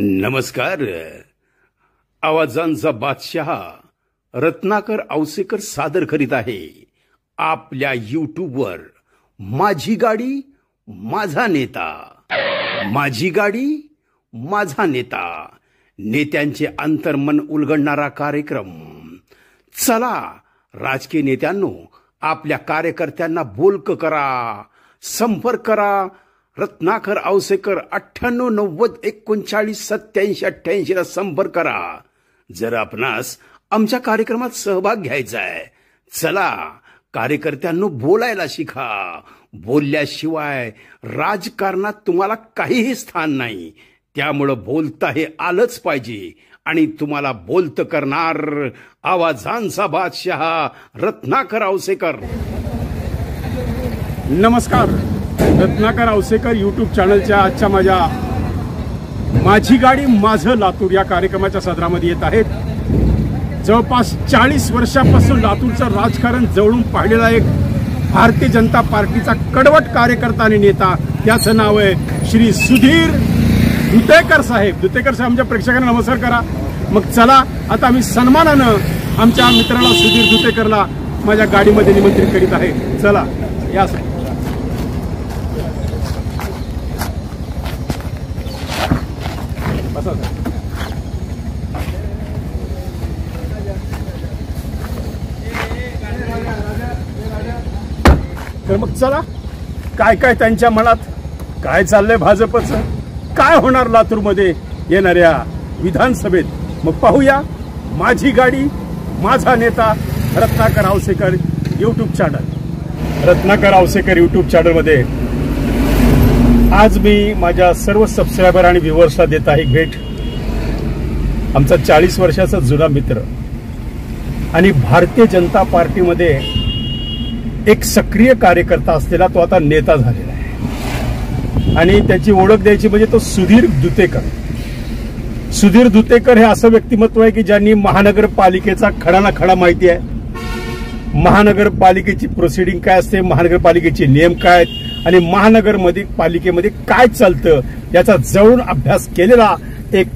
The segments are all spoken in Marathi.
नमस्कार. आवाजांचा बादशाह रत्नाकर औसेकर सादर करीत आहे आपल्या यूट्यूबवर माझी गाडी माझा नेता. माझी गाडी माझा नेता, नेत्यांचे अंतर्मन उलगडणारा कार्यक्रम. चला राजकीय नेत्यांनो, आपल्या कार्यकर्त्यांना बोलक करा, संपर्क करा. रत्नाकर औसेकर 9890398788 ला संपर्क करा जर आपणास आमच्या कार्यक्रमात सहभाग घ्यायचा आहे. चला कार्यकर्त्यांनो, बोलायला शिका. बोलल्याशिवाय राजकारणात तुम्हाला काहीही स्थान नाही. त्यामुळे बोलता हे आलंच पाहिजे आणि तुम्हाला बोलत करणार आवाजांचा बादशाह रत्नाकर औसेकर. नमस्कार. रत्नाकर औसेकर यूट्यूब चॅनलच्या आजच्या माझ्या माझी गाडी माझं लातूर या कार्यक्रमाच्या सदरामध्ये येत आहेत. जवळपास 40 वर्षापासून लातूरचं राजकारण जवळून पाहिलेला एक भारतीय जनता पार्टीचा कडवट कार्यकर्ता आणि नेता, त्याचं नाव आहे श्री सुधीर दुतेकर साहेब. दुतेकर साहेब, आमच्या प्रेक्षकांना नमस्कार करा. मग चला आता आम्ही सन्मानानं आमच्या मित्राला सुधीर दुतेकरला माझ्या गाडीमध्ये निमंत्रित करीत आहे. चला या साहेब. तर मग चला, काय काय त्यांच्या मनात काय चाललंय, भाजपचं काय होणार लातूरमध्ये येणाऱ्या विधानसभेत, मग पाहूया. माझी गाडी माझा नेता Ratnakar Ausekar YouTube channel. Ratnakar Ausekar YouTube चॅनलमध्ये आज मी माझ्या सर्व सबस्क्रायबर आणि व्ह्युअर्सला देत आहे भेट. आमचा 40 वर्षाचा जुना मित्र आणि भारतीय जनता पार्टीमध्ये एक सक्रिय कार्यकर्ता असलेला तो आता नेता झालेला आहे आणि त्याची ओळख द्यायची म्हणजे तो सुधीर दुतेकर. सुधीर दुतेकर हे असं व्यक्तिमत्व आहे की ज्यांनी महानगरपालिकेचा खडा ना खडा माहिती आहे. महानगरपालिकेची प्रोसिडिंग काय असते, महानगरपालिकेचे नियम काय आहेत आणि महानगरपालिकेमध्ये काय चालतं याचा जवळून अभ्यास केलेला एक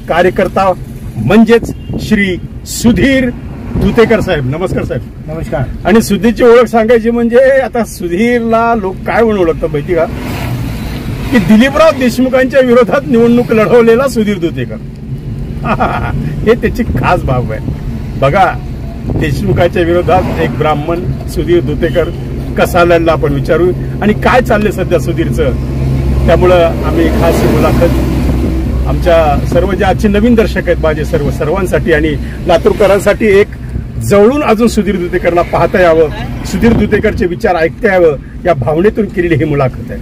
कार्यकर्ता म्हणजेच श्री सुधीर दुतेकर साहेब. नमस्कार साहेब. नमस्कार. आणि सुधीरची ओळख सांगायची म्हणजे आता सुधीरला लोक काय म्हणून ओळखतात माहिती का, की दिलीपराव देशमुखांच्या विरोधात निवडणूक लढवलेला सुधीर दुतेकर हे त्याची खास बाब आहे. बघा, देशमुखांच्या विरोधात एक ब्राह्मण सुधीर दुतेकर कसा लढला आपण विचारू आणि काय चाललंय सध्या सुधीरचं. त्यामुळं आम्ही खास मुलाखत आमच्या सर्व जे आजचे नवीन दर्शक आहेत माझे सर्वांसाठी आणि लातूरकरांसाठी एक जवळून अजून सुधीर दुतेकरला पाहता यावं, सुधीर दुतेकरचे विचार ऐकता यावं या भावनेतून केलेली ही मुलाखत आहे.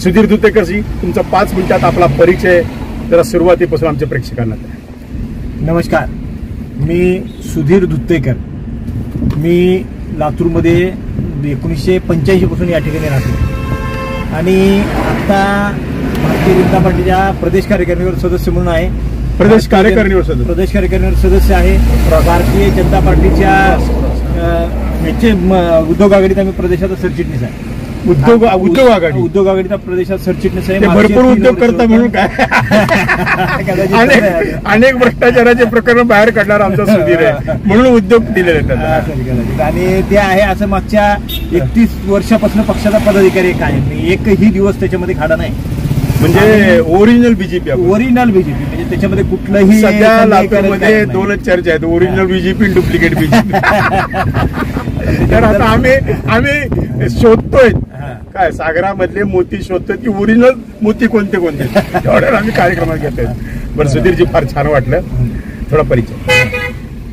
सुधीर दुतेकरजी, तुमचा 5 मिनिटात आपला परिचय जरा सुरुवातीपासून आमच्या प्रेक्षकांना द्या. नमस्कार. मी सुधीर दुतेकर. मी लातूरमध्ये 1985 पासून या ठिकाणी राहतो आणि आता भारतीय जनता पार्टीच्या प्रदेश कार्यकारिणीवर सदस्य म्हणून आहे. प्रदेश कार्यकारिणीवर सदस्य आहे. भारतीय जनता पार्टीच्या उद्योग आघाडीत आम्ही प्रदेशाचा सरचिटणीस आहे. उद्योग आघाडीचा प्रदेशात सरचिटणीस आहे. भरपूर उद्योग करता म्हणून काय अनेक भ्रष्टाचाराचे प्रकरण बाहेर काढणार आमचा सुधीर आहे म्हणून उद्योग दिलेले आहेत आणि ते आहे. असं मागच्या 31 वर्षापासून पक्षाचा पदाधिकारी काय, एकही दिवस त्याच्यामध्ये खाडा नाही. म्हणजे ओरिजिनल बीजेपी म्हणजे त्याच्यामध्ये कुठलंही. सध्या लातूरमध्ये 2च चर्चा आहेत, ओरिजिनल बीजेपी आणि डुप्लिकेट बीजेपी. तर आता आम्ही शोधतोय काय, सागरामधले मोती शोधतोय की ओरिजिनल मोती कोणते एवढ्या आम्ही कार्यक्रमात घेतोय. बरं सुधीरजी, फार छान वाटलं. थोडा परिचय.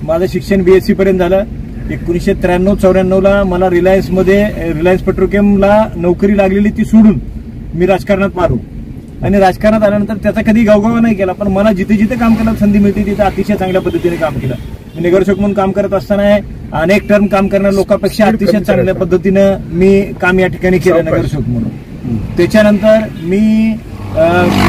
माझं शिक्षण BSc पर्यंत झालं. 1993-94 ला मला रिलायन्स पेट्रोकेमला नोकरी लागलेली, ती सोडून मी राजकारणात मारू आणि राजकारणात आल्यानंतर त्याचा कधी गावगाव नाही केला, पण मला जिथे जिथे काम करायला संधी मिळते तिथे अतिशय चांगल्या पद्धतीने काम केलं. मी नगरसेवक म्हणून काम करत असताना अनेक टर्म काम करणाऱ्या लोकांपेक्षा अतिशय चांगल्या पद्धतीनं मी काम या ठिकाणी केलं नगरसेवक म्हणून. त्याच्यानंतर मी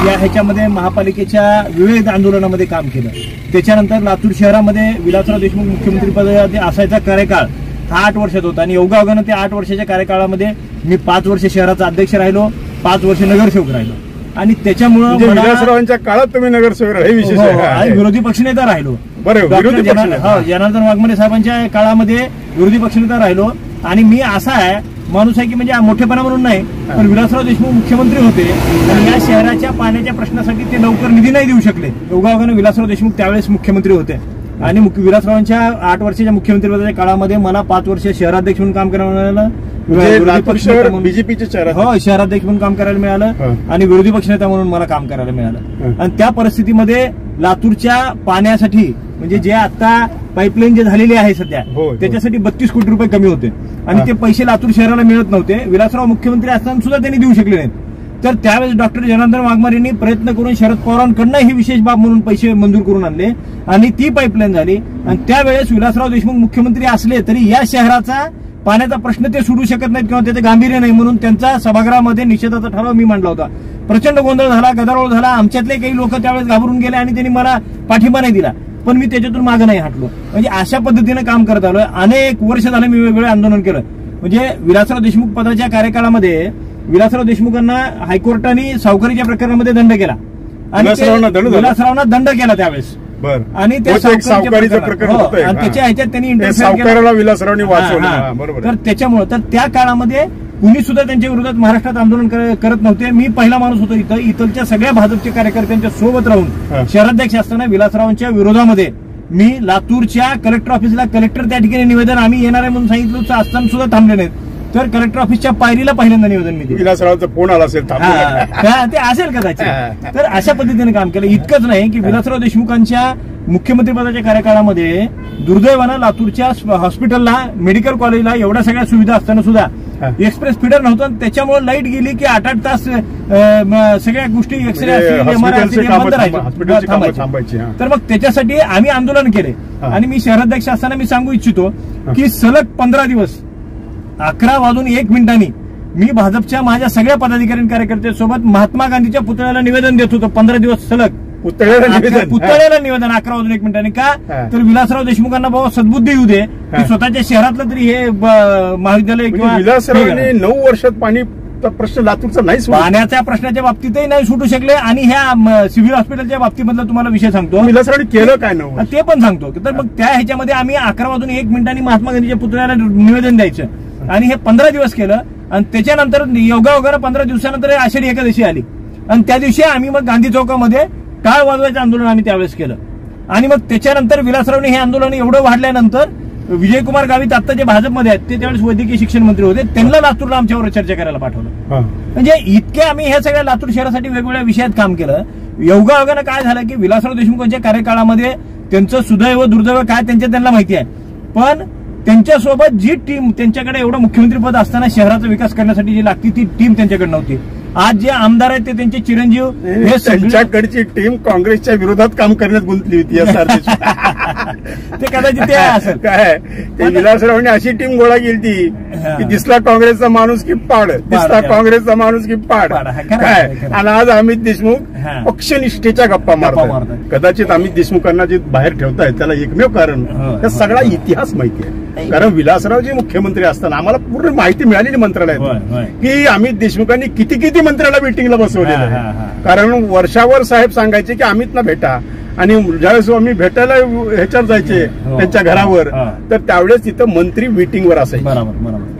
या ह्याच्यामध्ये महापालिकेच्या विविध आंदोलनामध्ये काम केलं. त्याच्यानंतर लातूर शहरामध्ये विलासराव देशमुख मुख्यमंत्री पदासाठी असायचा कार्यकाळ हा 8 वर्षात होता आणि योगायोगानं त्या 8 वर्षाच्या कार्यकाळामध्ये मी 5 वर्ष शहराचा अध्यक्ष राहिलो, 5 वर्ष नगरसेवक राहिलो. आणि त्याच्यामुळं म्हणजे विलासरावांच्या काळात तुम्ही नगरसेवक राहिले, हे विशेष आहे. आणि विरोधी पक्षनेता राहिलो. बरं, विरोधी पक्षनेता. जनार्दन वाघमारे साहेबांच्या काळामध्ये विरोधी पक्षनेता राहिलो. आणि मी असा आहे माणूस आहे की म्हणजे मोठेपणा म्हणून नाही, पण विलासराव देशमुख मुख्यमंत्री होते आणि या शहराच्या पाण्याच्या प्रश्नासाठी ते लवकर निधी नाही देऊ शकले. योगायोगाने विलासराव देशमुख त्यावेळेस मुख्यमंत्री होते आणि विलासरावांच्या 8 वर्षाच्या मुख्यमंत्रीपदाच्या काळामध्ये मला 5 वर्ष शहराध्यक्ष म्हणून काम करायला मिळालं. बीजेपीचे शहराध्यक्ष म्हणून काम करायला मिळालं आणि विरोधी पक्षनेता म्हणून मला काम करायला मिळालं. आणि त्या परिस्थितीमध्ये लातूरच्या पाण्यासाठी म्हणजे जे आता पाईपलाईन जे झालेली आहे सध्या त्याच्यासाठी 32 कोटी रुपये कमी होते आणि ते पैसे लातूर शहराला मिळत नव्हते. विलासराव मुख्यमंत्री असताना सुद्धा त्यांनी देऊ शकले नाहीत. तर त्यावेळेस डॉक्टर जनार्दन वाघमारे यांनी प्रयत्न करून शरद पवारांकडनं ही विशेष बाब म्हणून पैसे मंजूर करून आणले आणि ती पाईपलाईन झाली. आणि त्यावेळेस विलासराव देशमुख मुख्यमंत्री असले तरी या शहराचा पाण्याचा प्रश्न ते सोडू शकत नाहीत किंवा त्याचं गांभीर्य नाही म्हणून त्यांचा सभागृहामध्ये निषेधाचा ठराव मी मांडला होता. प्रचंड गोंधळ झाला, गदारोळ झाला. आमच्यातले काही लोक त्यावेळेस घाबरून गेले आणि त्यांनी मला पाठिंबा नाही दिला, पण मी त्याच्यातून मागे नाही हटलो. म्हणजे अशा पद्धतीने काम करत आलोय. अनेक वर्ष झालं मी वेगवेगळे आंदोलन केलं. म्हणजे विलासराव देशमुख पदाच्या कार्यकाळामध्ये विलासराव देशमुखांना हायकोर्टाने सावकारीच्या प्रकरणामध्ये दंड केला आणि विलासरावांना दंड केला त्यावेळेस. आणि त्या सावकारीचं प्रकरण आणि त्याच्या ह्याच्यात त्यांनी सावकाराला विलासरावांनी वाचवलं. तर त्याच्यामुळे तर त्या काळामध्ये कुणी सुद्धा त्यांच्या विरोधात महाराष्ट्रात आंदोलन करत नव्हते. मी पहिला माणूस होतो इथलच्या सगळ्या भाजपच्या कार्यकर्त्यांच्या सोबत राहून शहराध्यक्ष असताना विलासरावांच्या विरोधामध्ये मी लातूरच्या कलेक्टर ऑफिसला कलेक्टर त्या ठिकाणी निवेदन आम्ही येणार आहे म्हणून सांगितलं असताना सुद्धा थांबले नाहीत. तर कलेक्टर ऑफिसच्या पायरीला पहिल्यांदा निवेदन मी दिलं. विलासरावांचा फोन आला असेल ते असेल कदाचित. तर अशा पद्धतीने काम केलं. इतकंच नाही की विलासराव देशमुखांच्या मुख्यमंत्रीपदाच्या कार्यकाळामध्ये दुर्दैवानं लातूरच्या हॉस्पिटलला मेडिकल कॉलेजला एवढ्या सगळ्या सुविधा असताना सुद्धा एक्सप्रेस फीडर नव्हतं. त्याच्यामुळे लाईट गेली की 8-8 तास सगळ्या गोष्टी एक्सरे थांबायची. तर मग त्याच्यासाठी आम्ही आंदोलन केले आणि मी शहराध्यक्ष असताना मी सांगू इच्छितो की सलग 15 दिवस 11:01 मी भाजपच्या माझ्या सगळ्या पदाधिकारी कार्यकर्त्यांसोबत महात्मा गांधीच्या पुतळ्याला निवेदन देत होतो. 15 दिवस सलग पुतळ्याला निवेदन 11:01 का तर विलासराव देशमुखांना बाबा सद्बुद्धी येऊ दे की स्वतःच्या शहरातलं तरी हे महाविद्यालय किंवा विलासरावांनी 9 वर्षात पाणी प्रश्न लातूरचा नाही, पाण्याच्या प्रश्नाच्या बाबतीतही नाही सुटू शकले. आणि ह्या सिव्हिल हॉस्पिटलच्या बाबतीमधला तुम्हाला विषय सांगतो विलासरावांनी केलं काय नव्हतं ते पण सांगतो. तर मग त्या ह्याच्यामध्ये आम्ही 11:01 महात्मा गांधीच्या पुतळ्याला निवेदन द्यायचं आणि हे 15 दिवस केलं. आणि त्याच्यानंतर योगायोगानं 15 दिवसानंतर आषाढी एकादशी आली आणि त्या दिवशी आम्ही मग गांधी चौकामध्ये टाळ वाजवायचं आंदोलन आम्ही त्यावेळेस केलं. आणि मग त्याच्यानंतर विलासरावने हे आंदोलन एवढं वाढल्यानंतर विजयकुमार गावित आता जे भाजपमध्ये आहेत ते त्यावेळेस वैद्यकीय शिक्षण मंत्री होते, त्यांना लातूरला आमच्यावर चर्चा करायला पाठवलं. म्हणजे इतके आम्ही ह्या सगळ्या लातूर शहरासाठी वेगवेगळ्या विषयात काम केलं. योगायोगानं काय झालं की विलासराव देशमुखांच्या कार्यकाळामध्ये त्यांचं सुदैव दुर्दैव काय त्यांना माहिती आहे, पण त्यांच्यासोबत जी टीम त्यांच्याकडे एवढं मुख्यमंत्रीपद असताना शहराचा विकास करण्यासाठी जी लागती ती टीम त्यांच्याकडे नव्हती. आज जे आमदार आहेत ते त्यांचे चिरंजीव हे त्यांच्याकडची टीम काँग्रेसच्या विरोधात काम करण्यात गुंतली होती. ते कदाचित ते असेल काय ते विलासरावांनी अशी टीम गोळा केली की दिसला काँग्रेसचा माणूस की पाड, दिसला काँग्रेसचा माणूस की पाड काय. आणि आज अमित देशमुख पक्षनिष्ठेच्या गप्पा मारतात. कदाचित अमित देशमुखांना जे बाहेर ठेवतायत त्याला एकमेव कारण त्या सगळा इतिहास माहिती आहे. कारण विलासरावजी मुख्यमंत्री असताना आम्हाला पूर्ण माहिती मिळालेली मंत्रालयात की अमित देशमुखांनी किती मंत्र्याला मिटिंगला बसवलेलं आहे. कारण वर्षावर साहेब सांगायचे की अमितला भेटा आणि ज्यावेळेस आम्ही भेटायला ह्याच्यावर जायचे त्यांच्या घरावर तर त्यावेळेस तिथं मंत्री मीटिंगवर असायचे.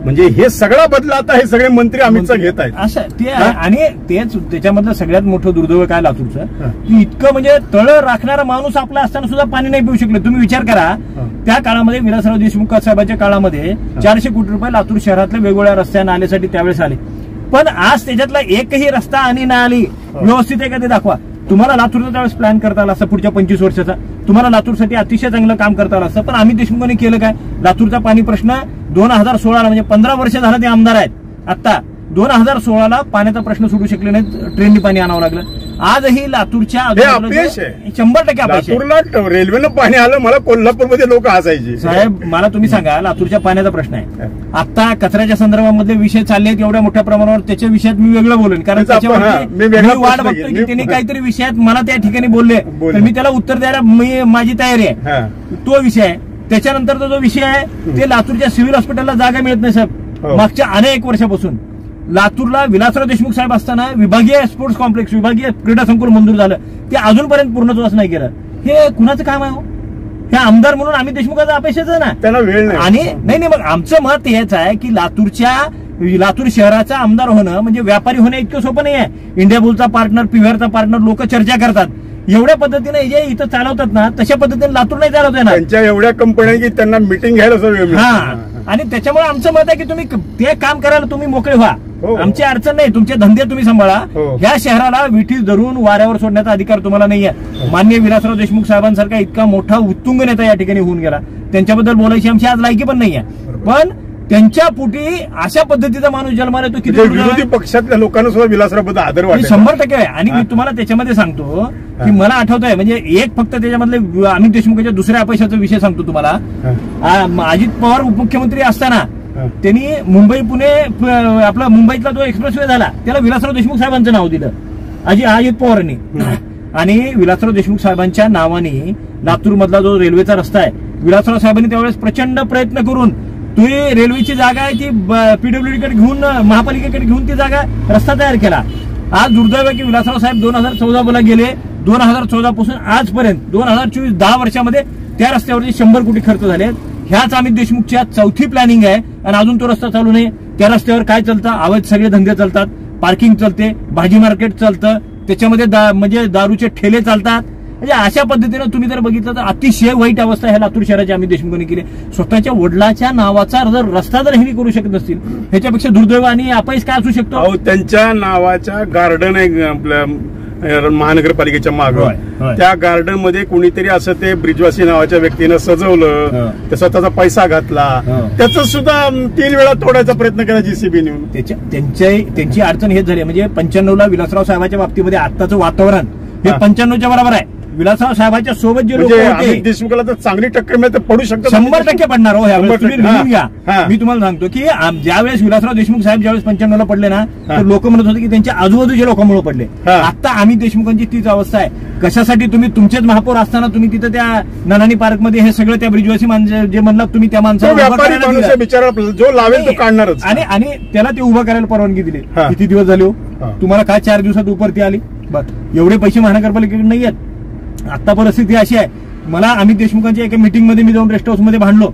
म्हणजे हे सगळा बदल आता हे सगळे मंत्री अमितचा घेत आहेत असं ते. आणि तेच त्याच्यामधलं सगळ्यात मोठं दुर्दैव काय लातूरचं की इतकं म्हणजे तळ राखणारा माणूस आपला असताना सुद्धा पाणी नाही पिऊ शकले. तुम्ही विचार करा त्या काळामध्ये विलासराव देशमुख साहेबांच्या काळामध्ये 400 कोटी रुपये लातूर शहरातल्या वेगवेगळ्या रस्त्या नाल्यासाठी त्यावेळेस आले. पण आज त्याच्यातला एकही रस्ता आणि नाली व्यवस्थित आहे का ते दाखवा. तुम्हाला लातूरचा त्यावेळेस प्लॅन करता आला असता पुढच्या 25 वर्षाचा, तुम्हाला लातूरसाठी अतिशय चांगलं काम करता आलं असतं. पण अमित देशमुखांनी केलं काय, लातूरचा पाणी प्रश्न 2016 म्हणजे 15 वर्ष झालं ते आमदार आहेत. आता 2016 पाण्याचा प्रश्न सुटू शकले नाहीत, ट्रेननी पाणी आणावं लागलं. आजही लातूरच्या 100% लातूरला रेल्वेनं पाणी आलं. मला कोल्हापूरमध्ये लोक हसायचे. साहेब मला तुम्ही सांगा लातूरच्या पाण्याचा प्रश्न आहे. आता कचऱ्याच्या संदर्भामधले विषय चालले आहेत एवढ्या मोठ्या प्रमाणावर, त्याच्या विषयात मी वेगळं बोलेन. कारण त्याच्यावर वाट बघतो की त्यांनी काहीतरी विषयात मला त्या ठिकाणी बोलले तर मी त्याला उत्तर द्यायला माझी तयारी आहे. तो विषय आहे. त्याच्यानंतरचा जो विषय आहे ते लातूरच्या सिव्हिल हॉस्पिटलला जागा मिळत नाही साहेब मागच्या अनेक वर्षापासून. लातूरला विलासराव देशमुख साहेब असताना विभागीय स्पोर्ट्स कॉम्प्लेक्स, विभागीय क्रीडा संकुल मंजूर झालं, ते अजूनपर्यंत पूर्णत्वास नाही केलं. हे कुणाचं काम आहे? हे आमदार म्हणून आम्ही देशमुखाचा अपेक्षाच आहे ना, त्यांना वेळ नाही. आणि नाही मग आमचं मत हेच आहे की लातूर शहराचा आमदार होणं म्हणजे व्यापारी होणं इतकं सोपं नाही आहे. इंडिया बुलचा पार्टनर, पीव्हीआरचा पार्टनर, लोक चर्चा करतात. एवढ्या पद्धतीने जे इथं चालवतात ना, तशा पद्धतीने लातूर नाही चालवत ना. त्यांच्या एवढ्या कंपन्या की त्यांना मिटिंग घ्यायला वेळ. हा, आणि त्याच्यामुळे आमचं मत आहे की तुम्ही ते काम करायला तुम्ही मोकळे व्हा. आमची अडचण नाही, तुमचे धंदे तुम्ही सांभाळा. ह्या शहराला विठीस धरून वाऱ्यावर सोडण्याचा अधिकार तुम्हाला नाहीये. माननीय विलासराव देशमुख साहेबांसारखा इतका मोठा उत्तुंग नेता या ठिकाणी होऊन गेला, त्यांच्याबद्दल बोलायची आमची आज लायकी पण नाहीये. पण त्यांच्या पोटी अशा पद्धतीचा माणूस जन्माला येतो, किती विरोधी पक्षातल्या लोकांना सुद्धा विलासरावबद्दल आदर वाटतो. 100% आहे. आणि मी तुम्हाला त्याच्यामध्ये सांगतो की मला आठवत आहे, म्हणजे एक फक्त त्याच्यामधले अमित देशमुखांच्या दुसऱ्या अपयशाचा विषय सांगतो तुम्हाला. अजित पवार उपमुख्यमंत्री असताना त्यांनी मुंबई पुणे आपला मुंबईतला जो एक्सप्रेसवे झाला त्याला विलासराव देशमुख साहेबांचं नाव दिलं, अजित पवारांनी. आणि विलासराव देशमुख साहेबांच्या नावाने लातूर मधला जो रेल्वेचा रस्ता आहे, विलासराव साहेबांनी त्यावेळेस प्रचंड प्रयत्न करून तुम्ही रेल्वेची जागा आहे ती पीडब्ल्यूडीकडे घेऊन, महापालिकेकडे घेऊन ती जागा रस्ता तयार केला. आज दुर्दैव आहे की विलासराव साहेब 2014 गेले. 2014 पासून आजपर्यंत 2024 10 वर्षामध्ये त्या रस्त्यावरती 100 कोटी खर्च झाले. ह्याच अमित देशमुखच्या चौथी प्लॅनिंग आहे आणि अजून तो रस्ता चालू नाही. त्या रस्त्यावर काय चालतं? अवैध सगळे धंदे चालतात, पार्किंग चालते, भाजी मार्केट चालतं, त्याच्यामध्ये म्हणजे दारूचे ठेले चालतात. म्हणजे अशा पद्धतीनं तुम्ही जर बघितलं तर अतिशय वाईट अवस्था ह्या लातूर शहराची अमित देशमुखांनी केली. स्वतःच्या वडिलाच्या नावाचा जर रस्ता जर हे करू शकत नसतील, ह्याच्यापेक्षा दुर्दैव आणि अपयश काय असू शकतो? त्यांच्या नावाच्या गार्डन आहे आपल्या महानगरपालिकेच्या मागं, त्या गार्डन मध्ये कोणीतरी असं ते ब्रिजवासी नावाच्या व्यक्तीनं सजवलं, त्या स्वतःचा पैसा घातला, त्याचा सुद्धा 3 वेळा तोडायचा प्रयत्न केला जीसीबी नेऊन. त्यांची अडचण हेच झाली. म्हणजे 95ला विलासराव साहेबांच्या बाबतीमध्ये आत्ताचं वातावरण हे 95च्या बरोबर आहे. विलासराव साहेबांच्या सोबत जे लोक होते, देशमुखाला तर चांगली टक्कर मिळते, पडू शकतो, 100% पडणार हो. तुम्ही लिहून घ्या. मी तुम्हाला सांगतो की ज्यावेळेस विलासराव देशमुख साहेब ज्यावेळेस 95ला पडले ना, तर लोक म्हणत होते की त्यांच्या आजूबाजूच्या लोकांमुळे पडले. आता अमित देशमुखांची तीच अवस्था आहे. कशासाठी? तुम्ही तुमचेच महापौर असताना तुम्ही तिथं त्या ननानी पार्कमध्ये हे सगळं त्या ब्रिजवासी जे म्हणलात तुम्ही त्या माणसाला जो लावेल तो काढणारच. आणि त्याला ते उभं करायला परवानगी दिली. किती दिवस झाले हो? तुम्हाला काय 4 दिवसात उपरती आली? एवढे पैसे महानगरपालिकेकडे नाही आहेत. आता परिस्थिती अशी आहे. मला अमित देशमुखांच्या एका मीटिंगमध्ये मी जाऊन रेस्ट हाऊसमध्ये भांडलो.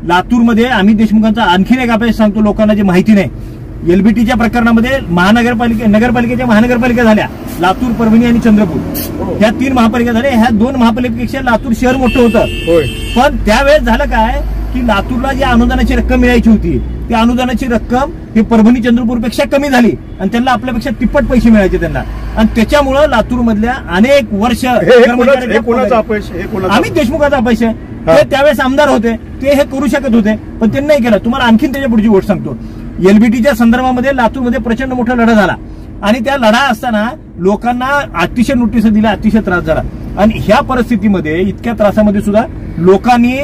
लातूरमध्ये अमित देशमुखांचा आणखीन एक अपयश सांगतो लोकांना जे माहिती नाही. एलबीटीच्या प्रकरणामध्ये नगरपालिका झाल्या, लातूर, परभणी आणि चंद्रपूर ह्या 3 महापालिका झाल्या. ह्या 2 महापालिकेपेक्षा लातूर शहर मोठं होतं. पण त्यावेळेस झालं काय की लातूरला जी अनुदानाची रक्कम मिळायची होती, त्या अनुदानाची रक्कम ही परभणी, चंद्रपूरपेक्षा कमी झाली आणि त्यांना आपल्यापेक्षा तिप्पट पैसे मिळायचे त्यांना. आणि त्याच्यामुळं लातूर मधल्या अनेक वर्ष अमित देशमुखाचा अपयश आहे. ते त्यावेळेस आमदार होते, ते हे करू शकत होते, पण त्यांनी नाही केलं. तुम्हाला आणखीन त्याच्या पुढची गोष्ट सांगतो. एलबीटीच्या संदर्भामध्ये लातूरमध्ये प्रचंड मोठा लढा झाला आणि त्या लढा असताना लोकांना अतिशय नोटीस दिल्या, अतिशय त्रास झाला. आणि ह्या परिस्थितीमध्ये, इतक्या त्रासामध्ये सुद्धा लोकांनी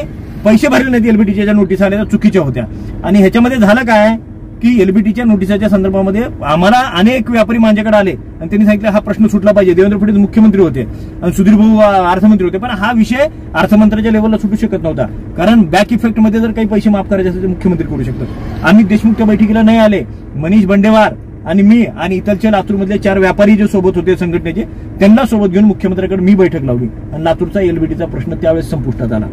पैसे भरले नाहीत. एलबीटीच्या नोटीस आल्या चुकीच्या होत्या. आणि ह्याच्यामध्ये झालं काय की एलबीटीच्या नोटिसाच्या संदर्भामध्ये आम्हाला अनेक व्यापारी माझ्याकडे आले आणि त्यांनी सांगितलं हा प्रश्न सुटला पाहिजे. देवेंद्र फडणवीस मुख्यमंत्री होते आणि सुधीर भाऊ अर्थमंत्री होते, पण हा विषय अर्थमंत्र्याच्या लेवलला सुटू शकत नव्हता. कारण बॅक इफेक्ट मध्ये जर काही पैसे माफ करायचे असेल तर मुख्यमंत्री करू शकतात. अमित देशमुख त्या बैठकीला नाही आले. मनीष बंडेवार आणि मी आणि इतरच्या लातूरमधले 4 व्यापारी जे सोबत होते संघटनेचे, त्यांना सोबत घेऊन मुख्यमंत्र्यांकडे मी बैठक लावली आणि लातूरचा एलबीटीचा प्रश्न त्यावेळेस संपुष्टात आला.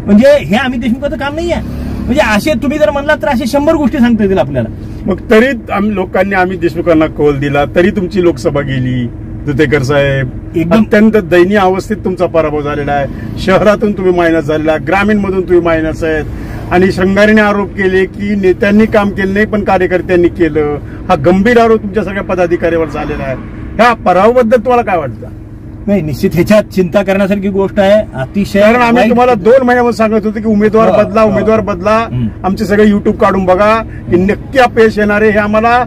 म्हणजे हे अमित देशमुखाचं काम नाही आहे. म्हणजे असे तुम्ही जर म्हणलात तर असे 100 गोष्टी सांगता येतील आपल्याला. मग तरी लोकांनी अमित देशमुखांना कौल दिला, तरी तुमची लोकसभा गेली. दुतेकर साहेब, अत्यंत दयनीय अवस्थेत तुमचा पराभव झालेला आहे. शहरातून तुम्ही मायनस झालेला आहे, ग्रामीण मधून तुम्ही मायनस आहेत. आणि श्रंगारीने आरोप केले की नेत्यांनी काम केलं नाही पण कार्यकर्त्यांनी केलं. हा गंभीर आरोप तुमच्या सगळ्या पदाधिकाऱ्यावर झालेला आहे. ह्या पराभवाबद्दल तुम्हाला काय वाटतं? नाही, निश्चित ह्याच्यात चिंता करण्यासारखी गोष्ट आहे अतिशय. कारण आम्ही तुम्हाला 2 महिन्यामध्ये सांगत होतो की उमेदवार बदला. आमचे सगळे युट्यूब काढून बघा की नक्की अपयश येणारे हे आम्हाला.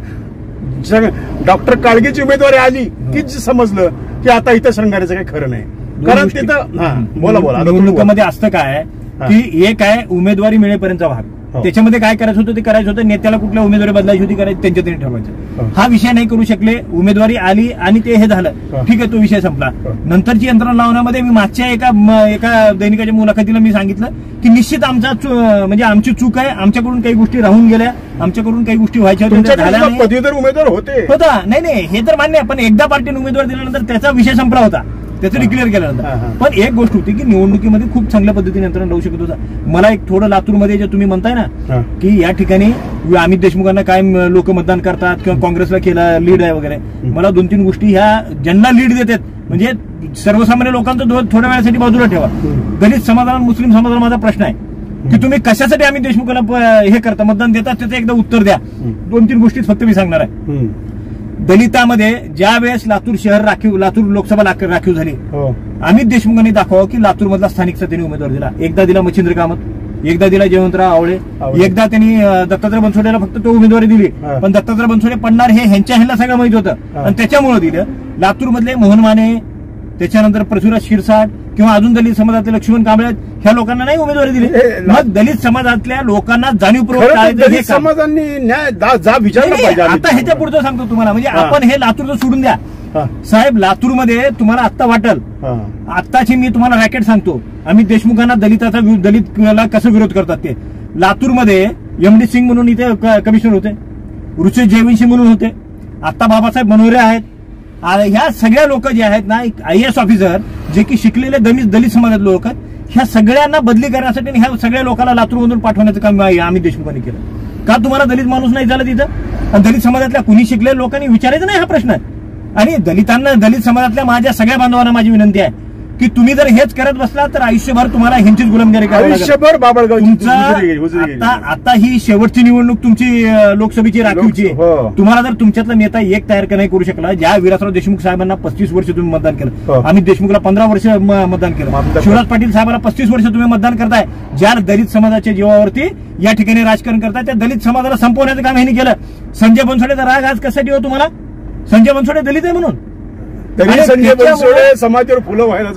डॉक्टर काळगेची उमेदवारी आली की समजलं की आता इथं श्रंगारीचं काही खरं नाही. कारण तिथं बोला निवडणुकीमध्ये असतं काय की एक आहे उमेदवारी मिळेपर्यंतचा भाग त्याच्यामध्ये काय करायचं होतं ते करायचं होतं, नेत्याला कुठल्या उमेदवारी बदलायची होती करायची त्यांच्या त्यांनी ठरवायचं. हा विषय नाही करू शकले, उमेदवारी आली आणि ते हे झालं, ठीक आहे, तो विषय संपला. नंतरची यंत्रणा लावण्यामध्ये मी मागच्या एका दैनिकाच्या मुलाखतीला मी सांगितलं की निश्चित म्हणजे आमची चूक आहे, आमच्याकडून काही गोष्टी राहून गेल्या, आमच्याकडून काही गोष्टी व्हायच्या होत्या, पदवीधर उमेदवार होता. नाही हे तर मान्य आहे, पण एकदा पार्टीने उमेदवार दिल्यानंतर त्याचा विषय संपला होता, त्याचं डिक्लेअर केल्यानंतर. पण एक गोष्ट होती की निवडणुकीमध्ये खूप चांगल्या पद्धतीने यंत्रणा राहू शकत होता. मला एक थोडं लातूरमध्ये जे तुम्ही म्हणताय ना की या ठिकाणी अमित देशमुखांना काय लोक मतदान करतात किंवा काँग्रेसला केला लीड आहे वगैरे, मला 2-3 गोष्टी ह्या ज्यांना लीड देतात म्हणजे सर्वसामान्य लोकांचं थोड्या वेळासाठी बाजूला ठेवा. दलित समाजाला, मुस्लिम समाजाला माझा प्रश्न आहे की तुम्ही कशासाठी अमित देशमुखांना हे करता, मतदान देतात, त्याचं एकदा उत्तर द्या. 2-3 गोष्टी फक्त मी सांगणार आहे. दलितामध्ये ज्या वेळेस लातूर शहर लातूर लोकसभा राखीव झाली, अमित देशमुखांनी दाखवावं की लातूर मधला स्थानिक सत्तेने उमेदवार दिला. एकदा दिला मच्छिंद्र कामत, एकदा दिला जयवंतराव आवळे, एकदा त्यांनी दत्तात्रय बनसोडेला फक्त तो उमेदवारी दिली. पण दत्तात्रय बनसोडे पडणार हे ह्यांना सगळं माहित होतं आणि त्याच्यामुळे दिलं. लातूर मधले मोहन माने, त्याच्यानंतर पृथ्वीराज शिरसाट किंवा अजून दलित समाजातले लक्ष्मण कांबळे, ह्या लोकांना नाही उमेदवारी दिली. मग दलित समाजातल्या लोकांना जाणीवपूर्वक दलित समाजांनी न्याय विचारलं पाहिजे. आता ह्याच्या पुढचं सांगतो तुम्हाला, म्हणजे आपण हे लातूरचं सोडून द्या साहेब. लातूरमध्ये तुम्हाला आत्ता वाटेल, आत्ताची मी तुम्हाला रॅकेट सांगतो, अमित देशमुखांना दलितला कसं विरोध करतात ते. लातूरमध्ये एमडी सिंग म्हणून इथे कमिशनर होते, ऋषेश जयवंशी म्हणून होते, आता बाबासाहेब मनोरे आहेत. ह्या सगळ्या लोक जे आहेत ना, IAS ऑफिसर जे की शिकलेले दलित समाजातले लोक आहेत, ह्या सगळ्यांना बदली करण्यासाठी ह्या सगळ्या लोकांना लातूरमधून पाठवण्याचं काम अमित देशमुखांनी केलं. का तुम्हाला दलित माणूस नाही झाला तिथं? आणि दलित समाजातल्या कुणी शिकलेल्या लोकांनी विचारायचं नाही हा प्रश्न. आणि दलित समाजातल्या माझ्या सगळ्या बांधवांना माझी विनंती आहे की तुम्ही जर हेच करत बसला तर आयुष्यभर तुम्हाला ह्यांचीच गुलामगिरी करावी लागेल. आयुष्यभर बाबळगाव. आता ही शेवटची निवडणूक तुमची लोकसभेची राखीवची. तुम्हाला जर तुमच्यातला नेता एक तयार नाही करू शकला, ज्या विलासराव देशमुख साहेबांना 35 वर्ष तुम्ही मतदान केलं, अमित देशमुखला 15 वर्ष मतदान केलं, शिवराज पाटील साहेबांना 35 वर्ष तुम्ही मतदान करताय, ज्या दलित समाजाच्या जीवावरती या ठिकाणी राजकारण करताय, त्या दलित समाजाला संपवण्याचं काम ह्यांनी केलं. संजय बनसोडेचा राग आज कशासाठी हो तुम्हाला? संजय बनसोडे दलित आहे म्हणून. संजय बनसोडे समाधीवर फुलं व्हायला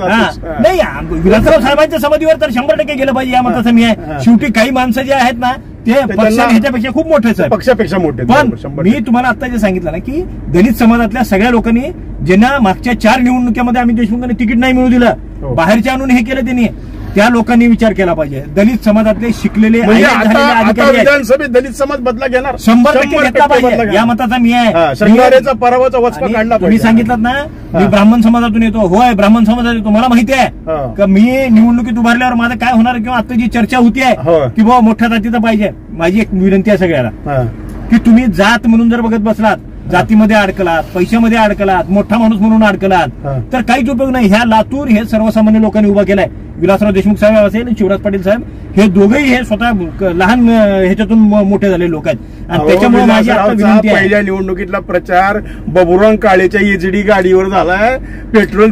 नाही, विलासराव साहेबांच्या समाधीवर तर 100% गेलं पाहिजे या मताचं मी आहे. शेवटी काही माणसं जे आहेत ना ते ह्याच्यापेक्षा खूप मोठेच आहे, पक्षापेक्षा मोठे. पण मी तुम्हाला आता जे सांगितलं ना की दलित समाजातल्या सगळ्या लोकांनी, ज्यांना मागच्या 4 निवडणुकीमध्ये अमित देशमुखांनी तिकीट नाही मिळू दिलं, बाहेरच्या आणून हे केलं त्यांनी, त्या लोकांनी विचार केला पाहिजे. दलित समाजातले शिकलेले विधानसभेत दलित समाज बदला घेणार 100% घेतला पाहिजे या मताचा मी आहे. शृंगारेचा पराभवाचा वचपा काढला पाहिजे. मी सांगितलं ना, मी ब्राह्मण समाजातून येतो. होय, ब्राह्मण समाजात येतो. मला माहिती आहे की मी निवडणुकीत उभारल्यावर माझं काय होणार किंवा आता जी चर्चा होती आहे की बाबा मोठ्या जातीचं पाहिजे. माझी एक विनंती आहे सगळ्याला की तुम्ही जात म्हणून जर बघत बसलात, जातीमध्ये अडकलात, पैशामध्ये अडकलात, मोठा माणूस म्हणून अडकलात तर काहीच उपयोग नाही. ह्या लातूर हे सर्वसामान्य लोकांनी उभा केलाय. विलासराव देशमुख साहेब असेल, शिवराज पाटील साहेब, हे दोघेही हे स्वतः लहान ह्याच्यातून मोठे झालेले लोक आहेत. आणि त्याच्यामुळे माझी आता विनंती आहे, पहिल्या निवडणुकीतला प्रचार बबुराव काळेच्या एजडी गाडीवर झालाय, पेट्रोल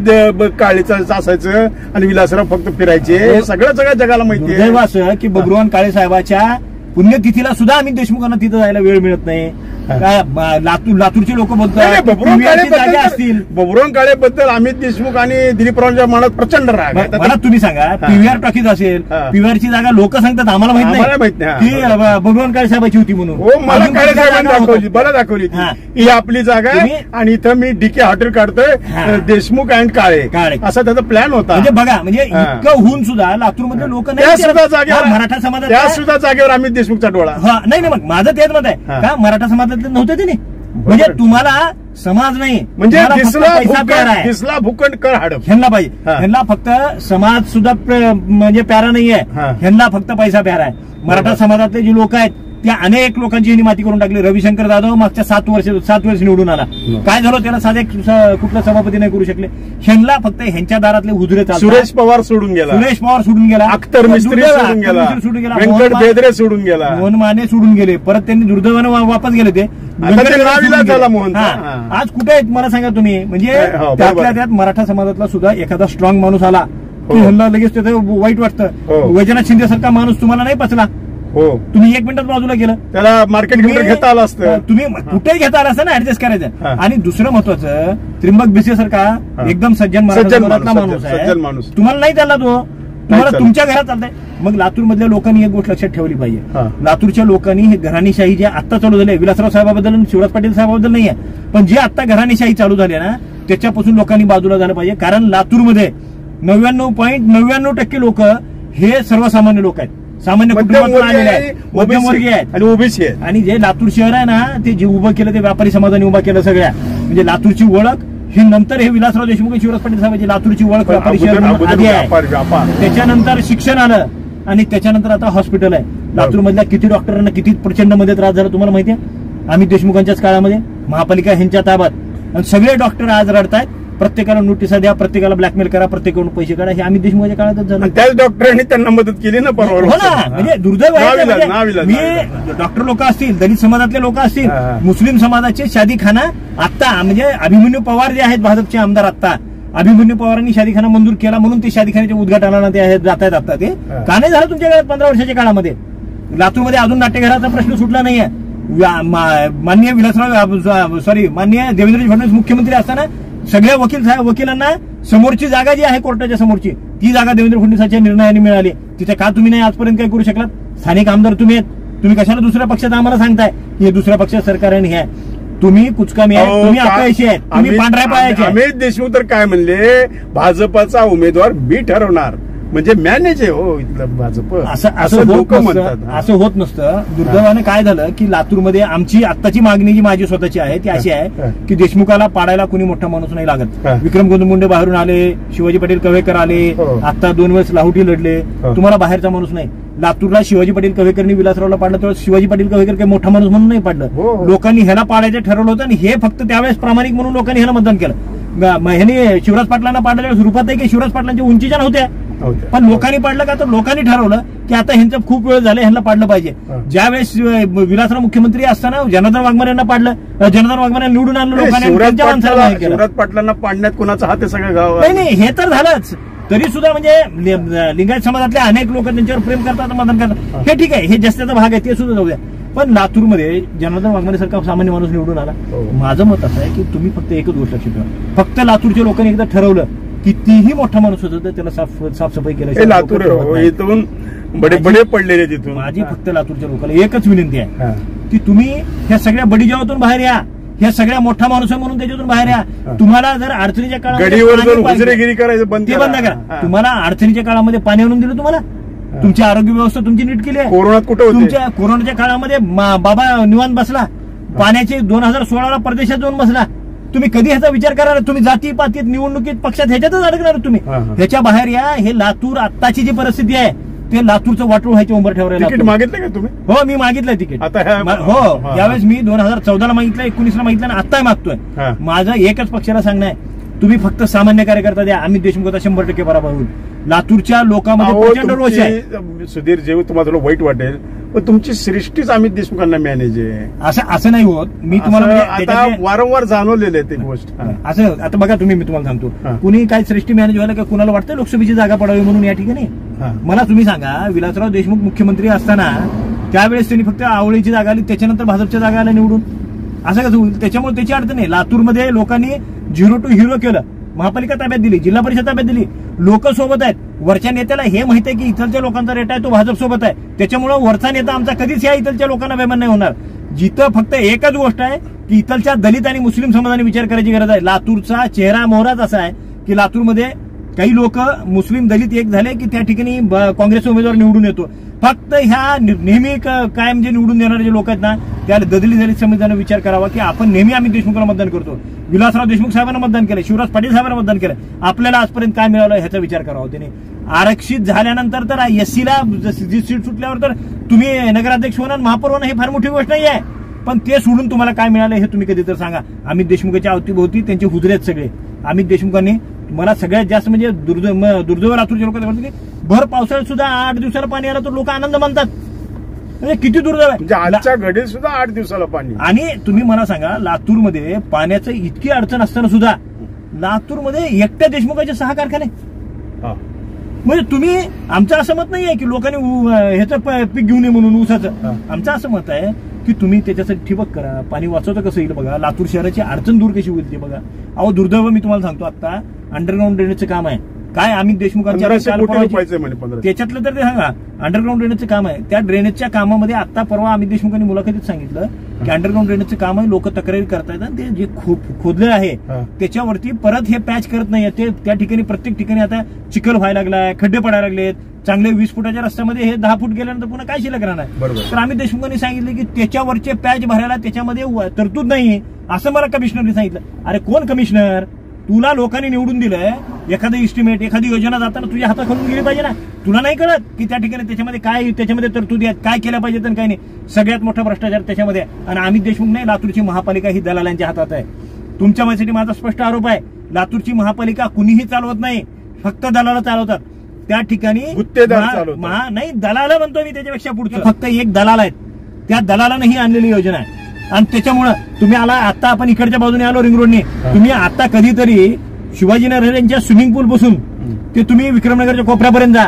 काळेचं असायचं आणि विलासराव फक्त फिरायचे. सगळ्या जगाला माहिती आहे. असं की बबुराव काळे साहेबाच्या पुण्यतिथीला सुद्धा अमित देशमुखांना तिथं जायला वेळ मिळत नाही. लातूरचे लोक बोलतात बबुराव काळेबद्दल अमित देशमुख आणि दिलीपरावांच्या मनात प्रचंड राग. मला तुम्ही सांगा, PVR टॉकीज असेल, PVRची जागा लोक सांगतात आम्हाला माहित नाही की बबुराव काळे साहेबाची होती म्हणून. हो, मला काळे साहेबांनी मला दाखवली ही आपली जागा आहे आणि इथं मी DK हॉटेल काढतोय, देशमुख अँड काळे असा त्याचा प्लॅन होता. म्हणजे बघा, म्हणजे इतकं होऊन सुद्धा लातूरमध्ये लोक त्या सुद्धा जागेवर मराठा समाजात, त्या सुद्धा जागेवर अमित देशमुखचा डोळा. नाही मग माझं तेच मत आहे का मराठा समाजातले नव्हते ते नाही. म्हणजे तुम्हाला समाज नाही, म्हणजे दिसला भूखंड कर हाडप ह्यांना पाहिजे. ह्यांना फक्त समाज सुद्धा म्हणजे प्यारा नाहीये, ह्यांना फक्त पैसा प्यारा आहे. मराठा समाजातले जे लोक आहेत त्या अनेक लोकांची ह्यांनी माती करून टाकली. रविशंकर जाधव मागच्या 7 वर्ष निवडून आला, काय झालं त्याला साधे कुठला सभापती नाही करू शकले. ह्यांना फक्त ह्यांच्या दारातले उजरे चालतात. सुरेश पवार सोडून गेला, अख्तर मिस्त्री सोडून गेला, व्यंकट बेदरे सोडून गेला, मोहन माने सोडून गेले, परत त्यांनी दुर्दैवाने वापस गेले. ते मोहन आज कुठे आहेत मला सांगा तुम्ही. म्हणजे त्यातल्या त्यात मराठा समाजातला सुद्धा एखादा स्ट्रॉंग माणूस आला की ह्यांना लगेच त्याचं वाईट वाटतं. वैजनाथ शिंदे सारखा माणूस तुम्हाला नाही पचला, तुम्ही 1 मिनिटात बाजूला गेलं, त्याला मार्केट घेता आलं असतं. तुम्ही कुठेही घेता आलं असतं ना, ऍडजस्ट करायचं. आणि दुसरं महत्वाचं, त्रिंबक बिसे सारखा एकदम सज्जन मराठा माणूस आहे, तुम्हाला नाही चालला तो. तुम्हाला चालत. तुमच्या घरात चालतंय. मग लातूर मधल्या लोकांनी एक गोष्ट लक्षात ठेवली पाहिजे. हा. लातूरच्या लोकांनी हे घराणेशाही जे आता चालू झाले, विलासराव साहेबाबद्दल आणि शिवराज पाटील साहेबाबद्दल नाहीये, पण जे आता घराणेशाही चालू झाली ना त्याच्यापासून लोकांनी बाजूला झालं पाहिजे. कारण लातूरमध्ये 99.99% लोक हे सर्वसामान्य लोक आहेत, सामान्य कुटुंबातून आलेले आहेत, मध्यमवर्गीय आहेत आणि ओबीसी आहेत. आणि जे लातूर शहर आहे ना ते जे उभं केलं ते व्यापारी समाजाने उभं केलं सगळ्या. म्हणजे लातूरची ओळख ही नंतर हे विलासराव देशमुख आणि शिवराज पाटील साहेबांची लातूरची ओळख व्यापारी शहर म्हणून आधी आहे. त्याच्यानंतर शिक्षण आलं आणि त्याच्यानंतर आता हॉस्पिटल आहे. लातूर मधल्या किती डॉक्टरांना किती प्रचंड मध्ये त्रास झाला तुम्हाला माहिती आहे. अमित देशमुखांच्याच काळामध्ये महापालिका ह्यांच्या ताब्यात, आणि सगळे डॉक्टर आज रडतायत. प्रत्येकाला नोटिसा द्या, प्रत्येकाला ब्लॅकमेल करा, प्रत्येकाकडून पैसे काढा. हे अमित देशमुखांच्या काळातच झालं. त्याच डॉक्टरांनी त्यांना मदत केली ना परवा. हो ना, म्हणजे दुर्दैव आहे. नाविलाज. मी डॉक्टर लोक असतील, दलित समाजातले लोक असतील, हा. मुस्लिम समाजाचे शादीखाना आत्ता म्हणजे अभिमन्यू पवार जे आहेत भाजपचे आमदार, आत्ता अभिमन्यू पवारांनी शादीखाना मंजूर केला म्हणून ते शादीखान्याच्या उद्घाटनाला ते आहेत, जात आहेत आता. ते हा. का नाही झालं तुमच्या काळात 15 वर्षाच्या काळामध्ये? लातूरमध्ये अजून नाट्यगृहाचा प्रश्न सुटला नाहीये. माननीय माननीय देवेंद्रजी फडणवीस मुख्यमंत्री असताना सगळ्या वकिलांना समोरची जागा जी आहे कोर्टाच्या समोरची, ती जागा देवेंद्र फडणवीसांच्या निर्णयाने मिळाली. तिथे का तुम्ही नाही आजपर्यंत काय करू शकलात? स्थानिक आमदार तुम्ही आहेत, तुम्ही कशाला दुसऱ्या पक्षात आम्हाला सांगताय हे दुसऱ्या पक्षात सरकार आहे? हे तुम्ही कुचकामी आहे, तुम्ही अपयशी आहेत, तुम्ही पांढऱ्या पायाचे. अमित देशमुख तर काय म्हणले, भाजपचा उमेदवार मी ठरवणार, म्हणजे मॅनेज आहे हो इथलं भाजप, असं लोक म्हणतात. असं होत नसतं. दुर्दैवाने काय झालं की लातूरमध्ये आमची आत्ताची मागणी जी माझी स्वतःची आहे ती अशी आहे की देशमुखाला पाडायला कोणी मोठा माणूस नाही लागत. विक्रम गोंदमुंडे बाहेरून आले, शिवाजी पाटील कव्हेकर आले, आता 2 वेळेस लाहोटी लढले. तुम्हाला बाहेरचा माणूस नाही. लातूरला शिवाजी पाटील कव्हेकरनी विलासरावला पाडलं तेव्हा शिवाजी पाटील कव्हेकर काही मोठा माणूस म्हणून नाही पाडलं. लोकांनी ह्याला पाडायचं ठरवलं होतं आणि हे फक्त त्यावेळेस प्रामाणिक म्हणून लोकांनी ह्याला मतदान केलं. ह्याने शिवराज पाटलांना पाडलेल्या रूपात आहे की शिवराज पाटलांच्या उंचीच्या नव्हत्या, पण लोकांनी पाडलं का तर लोकांनी ठरवलं की आता ह्यांचं खूप वेळ झालं, ह्यांना पाडलं पाहिजे. ज्यावेळेस विलासराव मुख्यमंत्री असताना जनार्दन वाघमारे यांना पाडलं, जनार्दन वाघमारे निवडून आणलं लोकांनी. शिवराज पाटलांना पाडण्यात कोणाचा हात आहे सगळं गाव? नाही, हे तर झालंच. तरी सुद्धा म्हणजे लिंगायत समाजातले अनेक लोक त्यांच्यावर प्रेम करतात, मतदान करतात. हे ठीक आहे, हे जास्तीचा भाग आहे, ते सुद्धा जाऊ द्या. पण लातूरमध्ये जनार्दन वाघमारे सारखा सामान्य माणूस निवडून आला. माझं मत असं आहे की तुम्ही फक्त एकच गोष्ट लक्षात ठेवा, फक्त लातूरच्या लोकांनी एकदा ठरवलं कितीही मोठा माणूस होता तर त्याला साफसफाई केल्याशिवाय लातूर इथून बडे पडलेले तिथून. माझी फक्त लातूरच्या लोकांना एकच विनंती आहे की तुम्ही ह्या सगळ्या बडीजावातून बाहेर या, ह्या सगळ्या मोठा माणूस म्हणून त्याच्यातून बाहेर या. तुम्हाला जर अडचणीच्या काळामध्ये हुजरेगिरी करायचं बंद करा. तुम्हाला अडचणीच्या काळामध्ये पाणी आणून दिलं, तुम्हाला तुमची आरोग्य व्यवस्था तुमची नीट केली आहे. कोरोनात कुठे होते? तुमच्या कोरोनाच्या काळामध्ये बाबा निवांत बसला, पाण्याचे 2016ला परदेशात जाऊन बसला. तुम्ही कधी ह्याचा विचार करा? तुम्ही जाती पातीत निवडणुकीत पक्षात ह्याच्यातच अडकणार तुम्ही. ह्याच्या बाहेर या. हे लातूर आत्ताची जी परिस्थिती आहे ते लातूरचं वाटूळ व्हायचे उंबर ठेवायला. तिकीट मागितलं का तुम्ही? हो, मी मागितलंय तिकीट. हो, यावेळेस मी 2014ला मागितलं, 19ला मागितलं आणि आत्ताही मागतोय. माझं एकच पक्षाला सांगणं आहे, तुम्ही फक्त सामान्य कार्यकर्ता द्या. अमित देशमुख 100% पराभव होईल. लातूरच्या लोकांमध्ये प्रचंड रोष आहे. सुधीर, जेव्हा तुम्हाला थोडं वाईट वाटेल पण तुमची सृष्टीच अमित देशमुखांना मॅनेज आहे. असं नाही होत. मी तुम्हाला वारंवार जाणवलेलं आहे ती गोष्ट. असं आता बघा तुम्ही, मी तुम्हाला सांगतो, कुणी काय सृष्टी मॅनेज व्हायला का कुणाला वाटतं लोकसभेची जागा पडावी म्हणून या ठिकाणी? मला तुम्ही सांगा, विलासराव देशमुख मुख्यमंत्री असताना त्यावेळेस त्यांनी फक्त आवळीची जागा आली, त्याच्यानंतर भाजपच्या जागा आल्या निवडून. असं कसं होईल? त्याच्यामुळे त्याची अडचण नाही. लातूरमध्ये लोकांनी 0 to हिरो केलं. महापालिका ताब्यात दिली, जिल्हा परिषद ताब्यात दिली, लोक सोबत आहेत. वरच्या नेत्याला हे माहिती आहे की इथलच्या लोकांचा रेट आहे तो भाजप सोबत आहे, त्याच्यामुळे वरचा नेता आमचा कधीच या इथलच्या लोकांना बेमान नाही होणार. जिथं फक्त एकच गोष्ट आहे की इथलच्या दलित आणि मुस्लिम समाजाने विचार करायची गरज आहे. लातूरचा चेहरा मोहराच असा आहे की लातूरमध्ये काही लोक मुस्लिम दलित एक झाले की त्या ठिकाणी काँग्रेस उमेदवार निवडून येतो. फक्त ह्या नेहमी कायम जे निवडून देणारे जे लोक आहेत ना, त्या दलित समाजाने विचार करावा की आपण नेहमी अमित देशमुखांना मतदान करतो, विलासराव देशमुख साहेबांना मतदान केलं, शिवराज पाटील साहेबांना मतदान केलं, आपल्याला आजपर्यंत काय मिळालं ह्याचा विचार करावा. त्याने आरक्षित झाल्यानंतर तर एससीला जी सीट सुटल्यावर तर तुम्ही नगराध्यक्ष होणार, महापौर होणं हे फार मोठी गोष्ट नाही आहे. पण ते सोडून तुम्हाला काय मिळालं हे तुम्ही कधी तर सांगा. अमित देशमुखाच्या अवतीभोवती त्यांचे हुजरे आहेत सगळे. अमित देशमुखांनी तुम्हाला सगळ्यात जास्त म्हणजे दुर्दैव लातूरच्या लोक भर पावसाळ्यात सुद्धा 8 दिवसाला पाणी आलं तर लोक आनंद मानतात. म्हणजे किती दुर्दैव आहे. आजच्या घडीत सुद्धा 8 दिवसाला पाणी. आणि तुम्ही मला सांगा, लातूरमध्ये पाण्याचं इतकी अडचण असताना सुद्धा लातूरमध्ये एकट्या देशमुखाचे 6 कारखाने. म्हणजे तुम्ही, आमचं असं मत नाहीये की लोकांनी ह्याचं पीक घेऊ नये म्हणून ऊसाचं. आमचं असं मत आहे की तुम्ही त्याच्यासाठी ठिबक करा, पाणी वाचवतं कसं येईल बघा, लातूर शहराची अडचण दूर कशी होईल ते बघा. अहो दुर्दैव, मी तुम्हाला सांगतो, आता अंडरग्राऊंड ड्रेनेजचं काम आहे. काय अमित देशमुखांच्या 1500 कोटी रुपयाचे म्हणे 1500. त्याच्यातलं तर ते सांगा अंडरग्राऊंड ड्रेनेजचं काम आहे. त्या ड्रेनेजच्या कामामध्ये आता परवा अमित देशमुखांनी मुलाखतीत सांगितलं की अंडरग्राऊंड ड्रेनेजचं काम आहे, लोक तक्रारी करतायत आणि ते जे खोदलेलं आहे त्याच्यावरती परत हे पॅच करत नाहीये. ते त्या ठिकाणी प्रत्येक ठिकाणी आता चिखल व्हायला लागलाय, खड्डे पडायला लागलेत. चांगले 20 फुटाच्या रस्त्यामध्ये हे 10 फूट गेल्यानंतर पुन्हा काय शिल्लक राहणार. तर अमित देशमुखांनी सांगितलं की त्याच्यावरचे पॅच भरायला त्याच्यामध्ये तरतूद नाही, असं मला कमिशनरने सांगितलं. अरे कोण कमिशनर? तुला लोकांनी निवडून दिलंय, एखादं इस्टिमेट एखादी योजना जाताना तुझ्या हाताखालून गेली पाहिजे ना. तुला नाही कळत की त्या ठिकाणी त्याच्यामध्ये तरतुदी आहेत, काय केल्या पाहिजेत आणि काय नाही. सगळ्यात मोठा भ्रष्टाचार त्याच्यामध्ये. आणि अमित देशमुख नाही, लातूरची महापालिका ही दलालांच्या हातात आहे. तुमच्या माझ्यासाठी माझा स्पष्ट आरोप आहे, लातूरची महापालिका कुणीही चालवत नाही, फक्त दलाला चालवतात. त्या ठिकाणी नाही दलाला म्हणतो मी, त्याच्यापेक्षा पुढचं फक्त एक दलाल आहेत, त्या दलालानं ही आणलेली योजना आहे. आणि त्याच्यामुळं तुम्ही आला आता आपण इकडच्या बाजूने आलो रिंग रोडने, तुम्ही आता कधीतरी शिवाजीनगर यांच्या स्विमिंग पूल पासून ते तुम्ही विक्रमनगरच्या कोपऱ्यापर्यंत जा.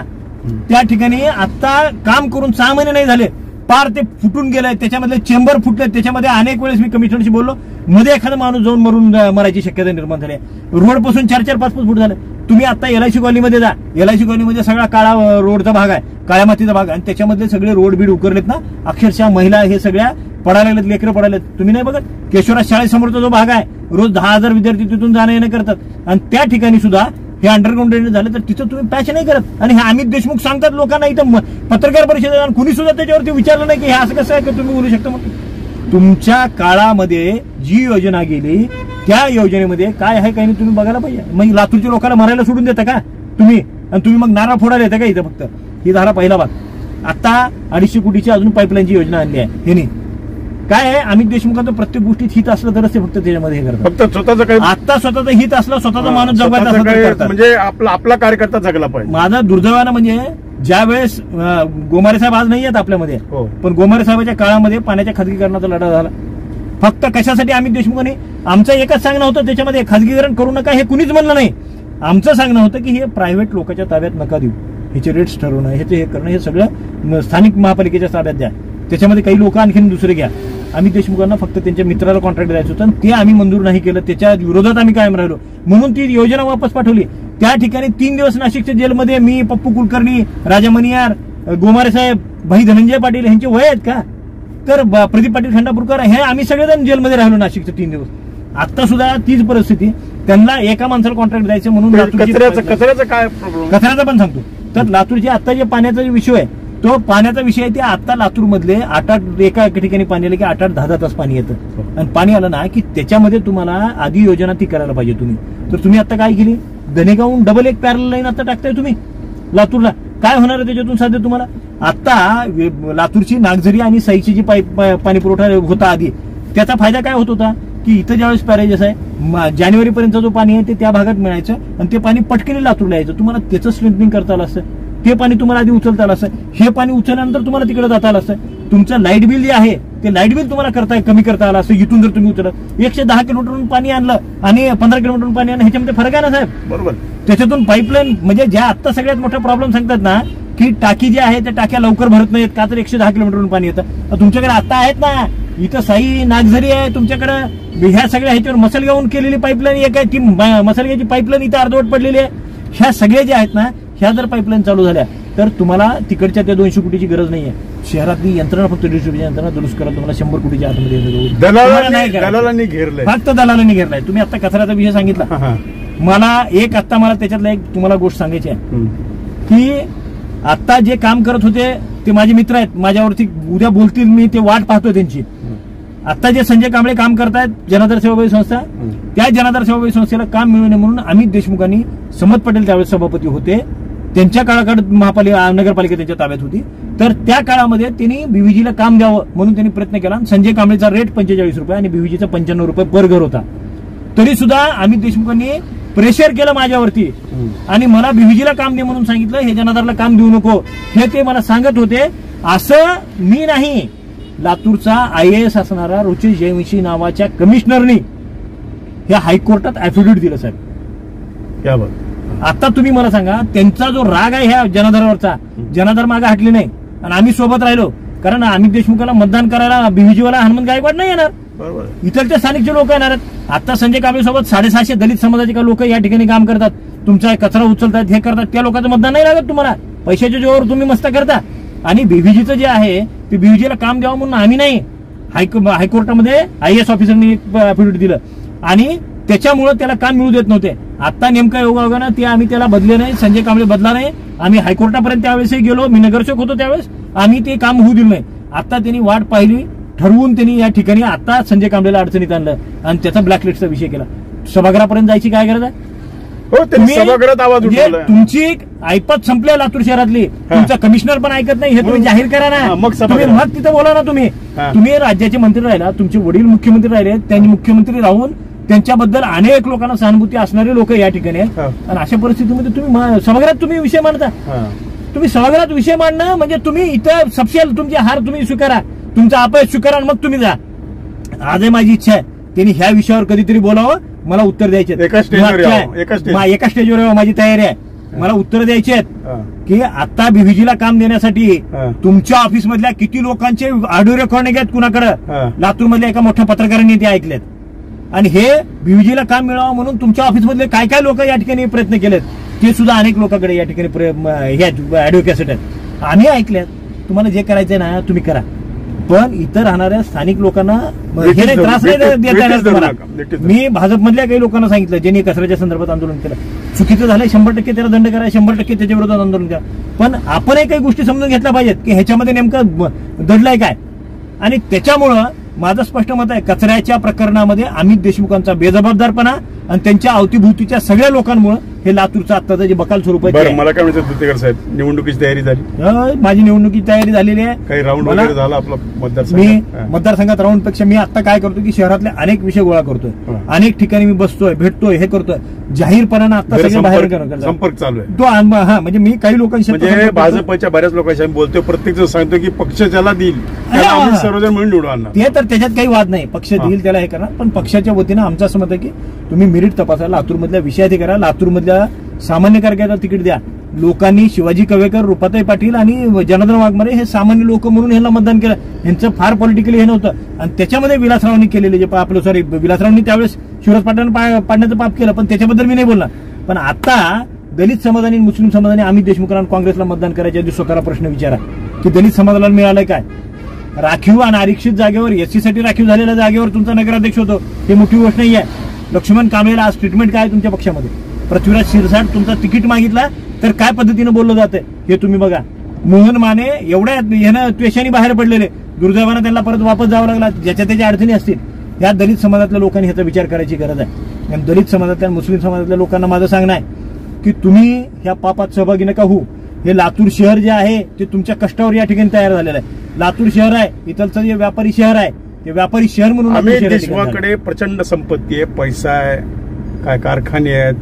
त्या ठिकाणी आता काम करून 6 महिने नाही झाले, पार ते फुटून गेलंय. त्याच्यामधले चेंबर फुटले. त्याच्यामध्ये अनेक वेळेस मी कमिशनरशी बोललो, मध्ये एखादा माणूस जाऊन मरायची शक्यता निर्माण झाली. रोड पासून 4-5 फूट झालं. तुम्ही आता LIC कॉलनीमध्ये जा, LIC कॉलनीमध्ये सगळा काळा रोडचा भाग आहे, काळ्या मातीचा भाग, आणि त्याच्यामधले सगळे रोड बीड उकरलेत ना, अक्षरशः महिला हे सगळ्या पडायला लागलेत, लेकरं पडायला. तुम्ही नाही बघत केशवराज शाळेसमोरचा जो भाग आहे, रोज 10,000 विद्यार्थी तिथून जाणं येणं करतात. आणि त्या ठिकाणी सुद्धा हे अंडरग्राऊंड ड्रेनेज झालं तर तिथं तुम्ही पॅच नाही करत. आणि हे अमित देशमुख सांगतात लोकांना इथं पत्रकार परिषदेत, कुणी सुद्धा त्याच्यावरती विचारलं नाही की हे असं कसं आहे की तुम्ही बोलू शकता. मग तुमच्या काळामध्ये जी योजना गेली त्या योजनेमध्ये काय आहे काही नाही तुम्ही बघायला पाहिजे. मग लातूरच्या लोकांना मरायला सोडून देता का तुम्ही? आणि तुम्ही मग नारळ फोडायला येता का इथं? फक्त ही झाला पहिला भाग. आता 250 कोटीची अजून पाईपलाईनची योजना आणली आहे. हे काय आहे, अमित देशमुखांचं प्रत्येक गोष्टीत हित असलं तरच ते फक्त त्याच्यामध्ये हे करतात. फक्त स्वतःचं काही आता स्वतःचं हित असलं, स्वतःचा माणूस जगवायचा म्हणजे आपला कार्यकर्ता जगला पाहिजे. माझा दुर्दैवानं म्हणजे ज्या वेळेस गोमारे साहेब आज नाही आहेत आपल्यामध्ये, पण गोमारे साहेबांच्या काळामध्ये पाण्याच्या खाजगीकरणाचा लढा झाला. फक्त कशासाठी? अमित देशमुखांनी आमचं एकच सांगणं होतं, त्याच्यामध्ये खाजगीकरण करू नका हे कुणीच म्हणलं नाही. आमचं सांगणं होतं की हे प्रायव्हेट लोकांच्या ताब्यात नका देऊ, ह्याचे रेट्स ठरवणं, ह्याचे हे करणं, हे सगळं स्थानिक महापालिकेच्या ताब्यात द्या. त्याच्यामध्ये काही लोक आणखीन दुसरे घ्या. अमित देशमुखांना फक्त त्यांच्या मित्राला कॉन्ट्रॅक्ट द्यायचं होतं, ते आम्ही मंजूर नाही केलं. त्याच्या विरोधात आम्ही कायम राहिलो, म्हणून ती योजना वापस पाठवली. त्या ठिकाणी 3 दिवस नाशिकच्या जेलमध्ये मी, पप्पू कुलकर्णी, राजा मनियार, गोमारे साहेब, भाई धनंजय पाटील यांचे वय आहेत का? तर प्रदीप पाटील खंडापूरकर, हे आम्ही सगळेजण जेलमध्ये राहिलो नाशिकचे 3 दिवस. आता सुद्धा तीच परिस्थिती. त्यांना एका माणसाला कॉन्ट्रॅक्ट द्यायचं म्हणून कचऱ्याचं काय प्रॉब्लेम? कचऱ्याचा पण सांगतो. तर लातूरचे आता जे पाण्याचा विषय आहे, तो पाण्याचा विषय आहे. ते आता लातूर मधले 8-8 एका ठिकाणी पाणी आलं की 8-8, 10-10 तास पाणी येतं. आणि पाणी आलं ना की त्याच्यामध्ये तुम्हाला आधी योजना ती करायला पाहिजे तुम्ही. तर तुम्ही आता काय केली? धनेगावहून डबल एक पॅरल लाईन आता टाकताय तुम्ही लातूरला. काय होणार आहे त्याच्यातून साध्य तुम्हाला? आता लातूरची नागझरी आणि साईची जी पाणी पुरवठा होता आधी, त्याचा फायदा काय होत होता की इथं ज्यावेळेस पॅरेजेस आहे, जानेवारीपर्यंत जो पाणी आहे ते त्या भागात मिळायचं आणि ते पाणी पटकन लातूरला यायचं. तुम्हाला त्याचं स्ट्रेंथनिंग करता आलं असतं, ते पाणी तुम्हाला आधी उचलता आलं असतं. हे पाणी उचलल्यानंतर तुम्हाला तिकडे जाता आलं असतं. तुमचं लाईट बिल जे आहे ते लाईट बिल तुम्हाला कमी करता आलं असतं. इथून जर तुम्ही उचलत 110 किलोमीटरवरून पाणी आणलं आणि 15 किलोमीटरवरून पाणी आणलं, ह्याच्यामध्ये फरक आहे ना साहेब? बरोबर. त्याच्यातून पाईपलाईन म्हणजे ज्या आता सगळ्यात मोठा प्रॉब्लेम सांगतात ना की टाकी जी आहे त्या टाक्या लवकर भरत नाहीत का, तर 110 किलोमीटरवरून पाणी येतं. तुमच्याकडे आता आहेत ना, इथं साई नागझरी आहे तुमच्याकडे, ह्या सगळ्या ह्याच्यावर मसलगावून केलेली पाईपलाईन एक आहे, ती मसलगावची पाईपलाईन इथं अर्धवट पडलेली आहे. ह्या सगळ्या ज्या आहेत ना, ह्या जर पाईपलाईन चालू झाल्या तर तुम्हाला तिकडच्या त्या 200 कोटीची गरज नाहीये. शहरातली यंत्रणा, फक्त डिस्ट्रिब्युशन यंत्रणा दुरुस्त करायला तुम्हाला 100 कोटीच्या आतमध्ये दलालांनी घेरलंय, फक्त दलालांनी घेरलाय. तुम्ही आता कचऱ्याचा विषय सांगितला, मला त्याच्यातला एक तुम्हाला गोष्ट सांगायची आहे की आता जे काम करत होते ते माझे मित्र आहेत, माझ्यावरती उद्या बोलतील, मी ते वाट पाहतोय त्यांची. आता जे संजय कांबळे काम करतायत जनाधार सेवाभावी संस्था, त्या जनाधार सेवाभावी संस्थेला काम मिळू नये म्हणून अमित देशमुखांनी, समत पटेल त्यावेळेस सभापती होते, त्यांच्या काळाकडे नगरपालिका त्यांच्या ताब्यात होती, तर त्या काळामध्ये त्यांनी बीव्हीजीला काम द्यावं म्हणून त्यांनी प्रयत्न केला. संजय कांबळेचा रेट 45 रुपये आणि बीव्हीजीचा 95 रुपये पर घर होता. तरी सुद्धा अमित देशमुखांनी प्रेशर केलं माझ्यावरती आणि मला बीव्हीजीला काम दे म्हणून सांगितलं, हे जनाधारला काम देऊ नको हे ते मला सांगत होते. असं मी नाही, लातूरचा IAS असणारा रुचिर जयवंशी नावाच्या कमिशनरनी या हायकोर्टात ऍफिडेव्हिट दिलं साहेब. आता तुम्ही मला सांगा, त्यांचा जो राग आहे ह्या जनाधारावरचा, जनाधार मागे हटली नाही आणि आम्ही सोबत राहिलो, कारण अमित देशमुखाला मतदान करायला बीव्हीजीवाला हनुमंत गायकवाड नाही येणार, इतर ते स्थानिकचे लोक येणार आहेत. आता संजय कांबळे सोबत 650 दलित समाजाचे लोक या ठिकाणी काम करतात. तुमचा कचरा उचलतात, हे करतात, त्या लोकांचं मतदान नाही लागत तुम्हाला. पैशाच्या जोरावर तुम्ही मस्त करता. आणि बीव्हीजीचं जे आहे ते बीव्हीजीला काम द्यावं म्हणून आम्ही नाही, हायकोर्टामध्ये IAS ऑफिसरनी एक ऍफिडेव्हिट दिलं आणि त्याच्यामुळे त्याला काम मिळू देत नव्हते. आता नेमका योगायोगानं ते आम्ही त्याला बदले नाही, संजय कांबळे बदला नाही. आम्ही हायकोर्टापर्यंत त्यावेळेसही गेलो, मी नगरसेवक होतो त्यावेळेस, आम्ही ते काम होऊ दिलं नाही. आता त्यांनी वाट पाहिली, ठरवून त्यांनी या ठिकाणी आता संजय कांबळेला अडचणीत आणलं आणि त्याचा ब्लॅकलिस्टचा विषय केला. सभागृहापर्यंत जायची काय गरज आहे? हो, त्यांनी सभागृहात आवाज उठवलाय. तुमची ऐपत संपल्या लातूर शहरातली, तुमचा कमिशनर पण ऐकत नाही, हे तुम्ही जाहीर करा ना. मग तिथं बोला ना. तुम्ही राज्याचे मंत्री राहिला, तुमचे वडील मुख्यमंत्री राहिले, त्यांनी मुख्यमंत्री राहून त्यांच्याबद्दल अनेक लोकांना सहानुभूती असणारे लोक या ठिकाणी आहेत. आणि अशा परिस्थितीमध्ये तुम्ही सभागृहात तुम्ही विषय मांडता. तुम्ही सभागृहात विषय मांडणं म्हणजे तुम्ही इथं सपशेल तुमची हार तुम्ही स्वीकारा, तुमचा अपयश स्वीकारा, मग तुम्ही जा. आजही माझी इच्छा आहे त्यांनी ह्या विषयावर कधीतरी बोलावं, मला उत्तर द्यायचे. एका स्टेजवर माझी तयारी आहे, मला उत्तर द्यायचे आहेत की आता बीव्हीजीला काम देण्यासाठी तुमच्या ऑफिस मधल्या किती लोकांचे ऑडिओ रेकॉर्डिंग आहेत कुणाकडे. लातूर मधल्या एका मोठ्या पत्रकारांनी ते ऐकलेत. आणि हे बीव्हीजीला काम मिळावं म्हणून तुमच्या ऑफिस मधले काय काय लोक या ठिकाणी प्रयत्न केलेत ते सुद्धा अनेक लोकांकडे या ठिकाणी ऍडव्होकेट आहेत. आम्ही ऐकल्यात. तुम्हाला जे करायचंय ना तुम्ही करा, पण इतर राहणाऱ्या स्थानिक लोकांना हे नाही त्रास नाही देता येणार तुम्हाला. मी भाजपमधल्या काही लोकांना सांगितलं ज्यांनी कचऱ्याच्या संदर्भात आंदोलन केलं, चुकीचं झालंय 100% त्याला दंड करा, 100% त्याच्या विरोधात आंदोलन करा. पण आपणही काही गोष्टी समजून घेतल्या पाहिजेत की ह्याच्यामध्ये नेमकं दडलंय काय. आणि त्याच्यामुळं माझं स्पष्ट मत आहे, कचऱ्याच्या प्रकरणामध्ये अमित देशमुखांचा बेजबाबदारपणा आणि त्यांच्या अवतीभोवतीच्या सगळ्या लोकांमुळे हे लातूरचं आत्ताचं जे बकाल स्वरूप आहे. मला काय म्हणतात दुतेकर साहेब, निवडणुकीची तयारी झाली? माझी निवडणुकीची तयारी झालेली आहे. काही राऊंड वगैरे झाला आपला मी मतदारसंघात राऊंड पेक्षा मी आता काय करतो की शहरातले अनेक विषय गोळा करतोय, अनेक ठिकाणी मी बसतोय, भेटतोय, हे करतोय जाहीरपणानं. आता सगळे बाहेर संपर्क चालू आहे तो. म्हणजे मी काही लोकांशी म्हणजे भाजपच्या बऱ्याच लोकांशी बोलतोय, प्रत्येक जण सांगतो की पक्ष ज्याला देईल त्याला सर्वजण मिळून निवडून आणणार. ते तर त्याच्यात काही वाद नाही, पक्ष देईल त्याला हे करा. पण पक्षाच्या वतीनं आमचं असं मत आहे की तुम्ही मेरिट तपासा, लातूरमधल्या विषयात करा, लातूरमधल्या सामान्य कार्यकर्त्याला तिकीट द्या. लोकांनी शिवाजी कवेकर, रुपाताई पाटील आणि जनार्दन वाघमारे हे सामान्य लोक म्हणून ह्यांना मतदान केलं. यांचं फार पॉलिटिकली हे नव्हतं. आणि त्याच्यामध्ये विलासरावांनी केलेले जे आपलं विलासरावांनी त्यावेळेस शिवराज पाटलांना पाडण्याचं पाप केलं, पण त्याच्याबद्दल मी नाही बोलणार. पण आता दलित समाजाने मुस्लिम समाजाने अमित देशमुखांना काँग्रेसला मतदान करायच्या आधी स्वतःला प्रश्न विचारा की दलित समाजाला मिळालंय काय. राखीव आणि आरक्षित जागेवर, एससी साठी राखीव झालेल्या जागेवर तुमचा नगराध्यक्ष होतो, हे मोठी गोष्ट नाही आहे. लक्ष्मण कांबळेला आज ट्रीटमेंट काय तुमच्या पक्षामध्ये. पृथ्वीराज शिरसाट तुमचा तिकीट मागितला तर काय पद्धतीनं बोललं जातं हे तुम्ही बघा. मोहन माने एवढ्या ह्यानं त्वेषाने बाहेर पडलेले, दुर्दैवानं त्यांना परत वापस जावं लागला. ज्याच्या त्याच्या अडचणी असतील, या दलित समाजातल्या लोकांनी ह्याचा विचार करायची गरज आहे. आणि दलित समाजातल्या, मुस्लिम समाजातल्या लोकांना माझं सांगणं आहे की तुम्ही ह्या पापात सहभागी नका होऊ. हे लातूर शहर जे आहे ते तुमच्या कष्टावर या ठिकाणी तयार झालेलं आहे. लातूर शहर आहे, इथलचं जे व्यापारी शहर आहे ते व्यापारी शहर म्हणून. अमित देशमुखांकडे प्रचंड संपत्ती आहे, पैसा आहे, काय कारखाने आहेत,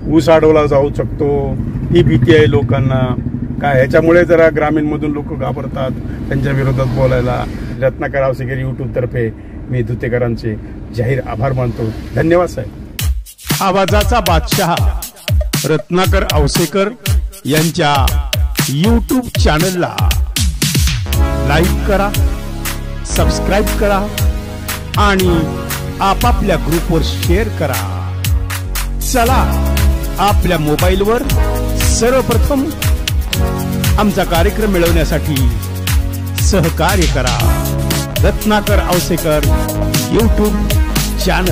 ऊस अडवला जाऊ शकतो, ही भीती आहे लोकांना. काय ह्याच्यामुळे जरा ग्रामीण मधून लोक घाबरतात त्यांच्या विरोधात बोलायला. रत्नाकर आवसेकर युट्यूब तर्फे मी धुतेकरांचे जाहीर आभार मानतो. धन्यवाद साहेब. आवाजाचा बादशाह रत्नाकर आवसेकर यांच्या यूट्यूब चॅनलला लाईक करा, सबस्क्राईब करा आणि आपापल्या ग्रुपवर शेअर करा. चला आपल्या मोबाईलवर सर्वप्रथम आमचा कार्यक्रम मिळवण्यासाठी सहकार्य करा. Ratnakar Awasekar YouTube channel.